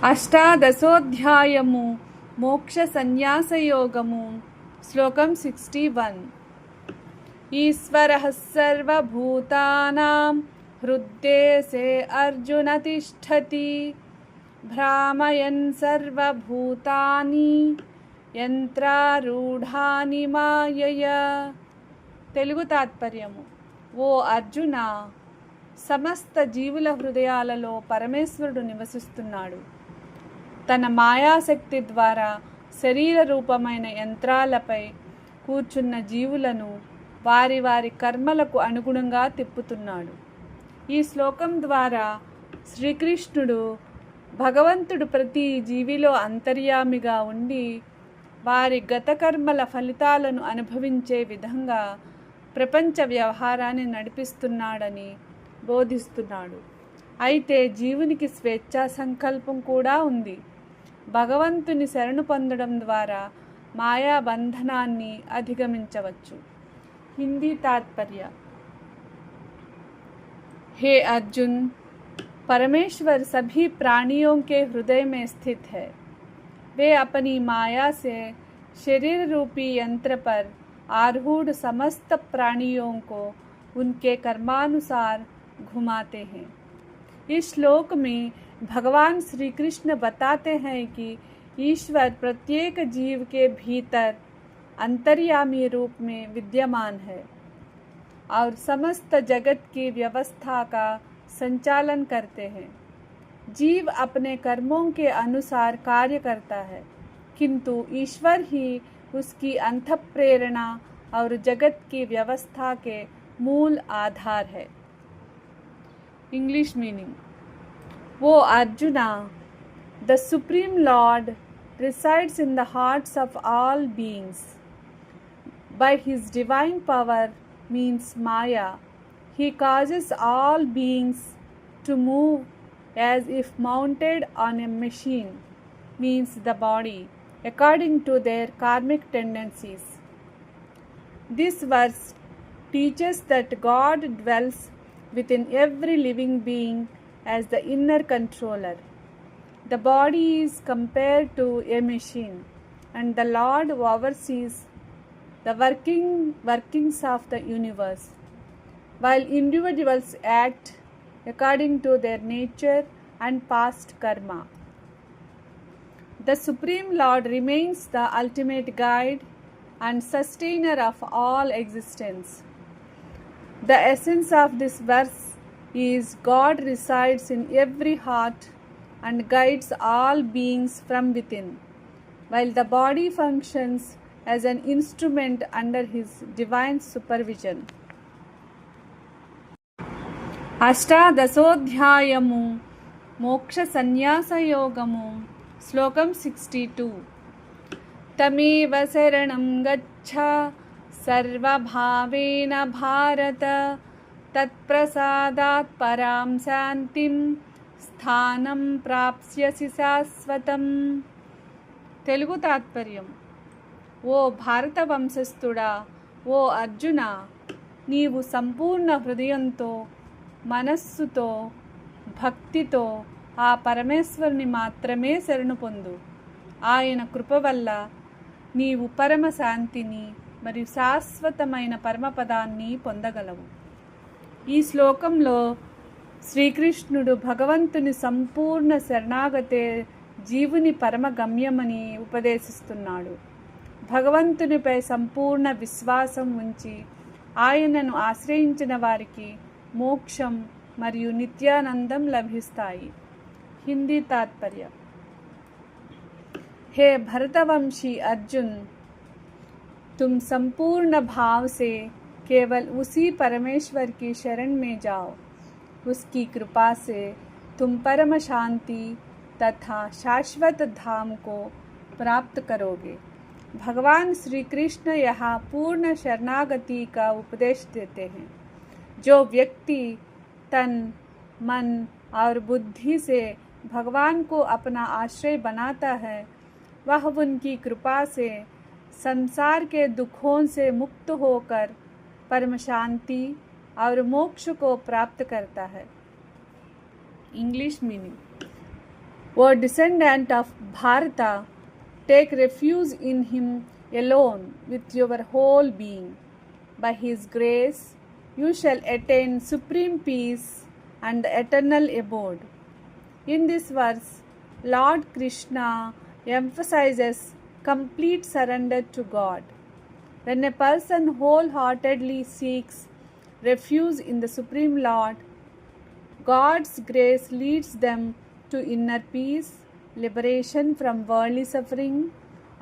అష్టాదశోధ్యాయము మోక్ష సన్యాసయోగము శ్లోకం 61. ఈశ్వరః సర్వభూతానాం హృద్దేశే అర్జున తిష్ఠతి భ్రామయన్ సర్వభూతాని యంత్రారూఢాని మాయయా. తెలుగు తాత్పర్యము. ఓ అర్జున, సమస్త జీవుల హృదయాలలో పరమేశ్వరుడు నివసిస్తున్నాడు. తన మాయాశక్తి ద్వారా శరీర రూపమైన యంత్రాలపై కూర్చున్న జీవులను వారి వారి కర్మలకు అనుగుణంగా తిప్పుతున్నాడు. ఈ శ్లోకం ద్వారా శ్రీకృష్ణుడు భగవంతుడు ప్రతి జీవిలో అంతర్యామిగా ఉండి వారి గత కర్మల ఫలితాలను అనుభవించే విధంగా ప్రపంచ వ్యవహారాన్ని నడిపిస్తున్నాడని బోధిస్తున్నాడు. అయితే జీవునికి స్వేచ్ఛా సంకల్పం కూడా ఉంది. భగవంతుని శరణు పొందడం ద్వారా మాయా బంధనాన్ని అధిగమించవచ్చు. హిందీ తాత్పర్య. हे अर्जुन, परमेश्वर सभी प्राणियों के हृदय में स्थित है. वे अपनी माया से शरीर रूपी यंत्र पर आरूढ़ समस्त प्राणियों को उनके कर्मानुसार घुमाते हैं. इस श्लोक में भगवान श्री कृष्ण बताते हैं कि ईश्वर प्रत्येक जीव के भीतर अंतर्यामी रूप में विद्यमान है और समस्त जगत की व्यवस्था का संचालन करते हैं. जीव अपने कर्मों के अनुसार कार्य करता है, किंतु ईश्वर ही उसकी अंतःप्रेरणा और जगत की व्यवस्था के मूल आधार है. English meaning. वो arjuna, the Supreme Lord resides in the hearts of all beings. By his divine power, means Maya, he causes all beings to move as if mounted on a machine, means the body, according to their karmic tendencies. This verse teaches that God dwells within every living being as the inner controller. The body is compared to a machine, and the Lord oversees the workings of the universe, while individuals act according to their nature and past karma. The Supreme Lord remains the ultimate guide and sustainer of all existence. The essence of this verse is God resides in every heart and guides all beings from within, while the body functions as an instrument under his divine supervision. అష్టాదశోధ్యాయము మోక్ష సన్యాసయోగము శ్లోకం 62. తమేవ శరణం గచ్చ సర్వభావేన భారత తత్ప్రసాదాత్ పరాం శాంతిం స్థానం ప్రాప్స్యసి శాశ్వతం. తెలుగు తాత్పర్యం. ఓ భారత వంశస్థుడా, ఓ అర్జున, నీవు సంపూర్ణ హృదయంతో, మనస్సుతో, భక్తితో ఆ పరమేశ్వరుని మాత్రమే శరణు పొందు. ఆయన కృప వల్ల నీవు పరమ శాంతిని మరియు శాశ్వతమైన పరమపదాన్ని పొందగలవు. ఈ శ్లోకంలో శ్రీకృష్ణుడు భగవంతుని సంపూర్ణ శరణాగతే జీవుని పరమ గమ్యమని ఉపదేశిస్తున్నాడు. భగవంతునిపై సంపూర్ణ విశ్వాసం ఉంచి ఆయనను ఆశ్రయించిన వారికి మోక్షం మరియు నిత్యానందం లభిస్తాయి. హిందీ తాత్పర్య. हे भरतवंशी अर्जुन, तुम संपूर्ण भाव से केवल उसी परमेश्वर की शरण में जाओ. उसकी कृपा से तुम परम शांति तथा शाश्वत धाम को प्राप्त करोगे. भगवान श्री कृष्ण यहाँ पूर्ण शरणागति का उपदेश देते हैं. जो व्यक्ति तन, मन और बुद्धि से भगवान को अपना आश्रय बनाता है, वह उनकी कृपा से संसार के दुखों से मुक्त होकर परम शांति और मोक्ष को प्राप्त करता है. English meaning. O descendant of Bharata, take refuge in him alone with your whole being. By his grace, you shall attain supreme peace and the eternal abode. In this verse, Lord Krishna emphasizes complete surrender to God. When a person wholeheartedly seeks refuge in the Supreme Lord, God's grace leads them to inner peace, liberation from worldly suffering,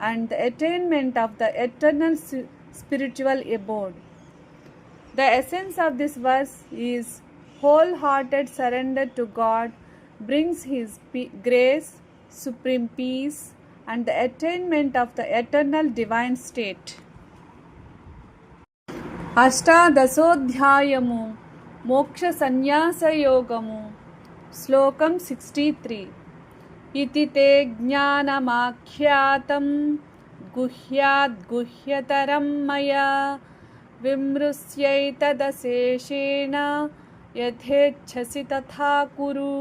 and the attainment of the eternal spiritual abode. The essence of this verse is wholehearted surrender to God brings His grace, supreme peace, and the attainment of the eternal divine state. అష్టాదశోధ్యాయము మోక్ష సన్యాస యోగము శ్లోకం 63 ఇతి తే జ్ఞానమాఖ్యాతం గుహ్యాద్గుహ్యతరం మయా విమృశ్యైతదశేషేణ యథేచ్ఛసి తథా కురు.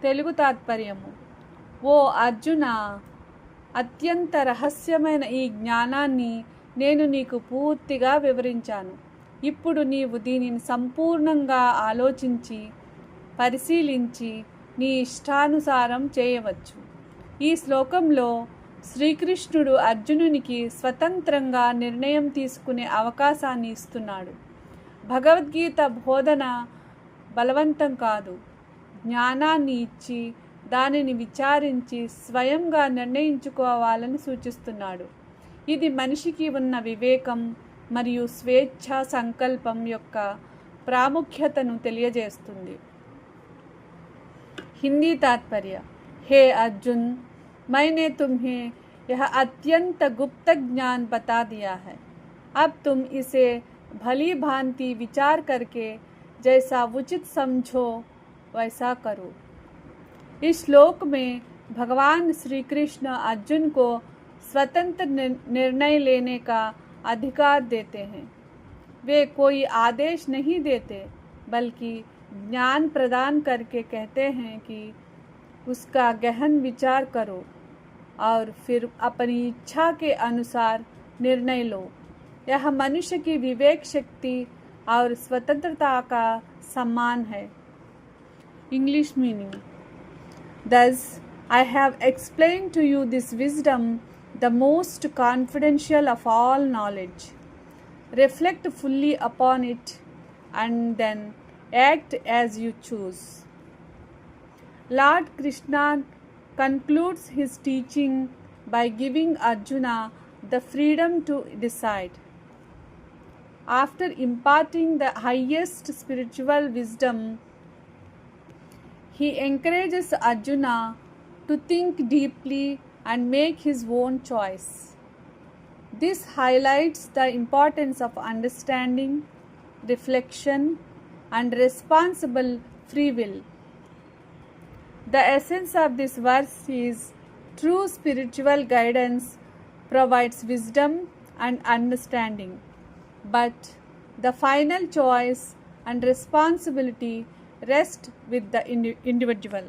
తెలుగు తాత్పర్యము. ఓ అర్జున, అత్యంత రహస్యమైన ఈ జ్ఞానాన్ని నేను నీకు పూర్తిగా వివరించాను. ఇప్పుడు నీవు దీనిని సంపూర్ణంగా ఆలోచించి పరిశీలించి నీ ఇష్టానుసారం చేయవచ్చు. ఈ శ్లోకంలో శ్రీకృష్ణుడు అర్జునునికి స్వతంత్రంగా నిర్ణయం తీసుకునే అవకాశాన్ని ఇస్తున్నాడు. భగవద్గీత బోధన బలవంతం కాదు, జ్ఞానాన్ని ఇచ్చి దానిని విచారించి స్వయంగా నిర్ణయించుకోవాలని సూచిస్తున్నాడు. ఇది మనిషికి ఉన్న వివేకం మరియు స్వేచ్ఛా సంకల్పం యొక్క ప్రాముఖ్యతను తెలియజేస్తుంది. हिंदी तात्पर्य. हे अर्जुन, मैंने तुम्हें यह अत्यंत गुप्त ज्ञान बता दिया है. अब तुम इसे भली भांति विचार करके जैसा उचित समझो वैसा करो. इस श्लोक में भगवान श्री कृष्ण अर्जुन को स्वतंत्र निर्णय लेने का अधिकार देते हैं. वे कोई आदेश नहीं देते, बल्कि ज्ञान प्रदान करके कहते हैं कि उसका गहन विचार करो और फिर अपनी इच्छा के अनुसार निर्णय लो. यह मनुष्य की विवेक शक्ति और स्वतंत्रता का सम्मान है. English meaning. Thus, I have explained to you this wisdom, the most confidential of all knowledge. Reflect fully upon it and then act as you choose. Lord Krishna concludes his teaching by giving Arjuna the freedom to decide. After imparting the highest spiritual wisdom, he encourages Arjuna to think deeply and make his own choice. This highlights the importance of understanding, reflection, and responsible free will. The essence of this verse is true spiritual guidance provides wisdom and understanding, but the final choice and responsibility rest with the individual.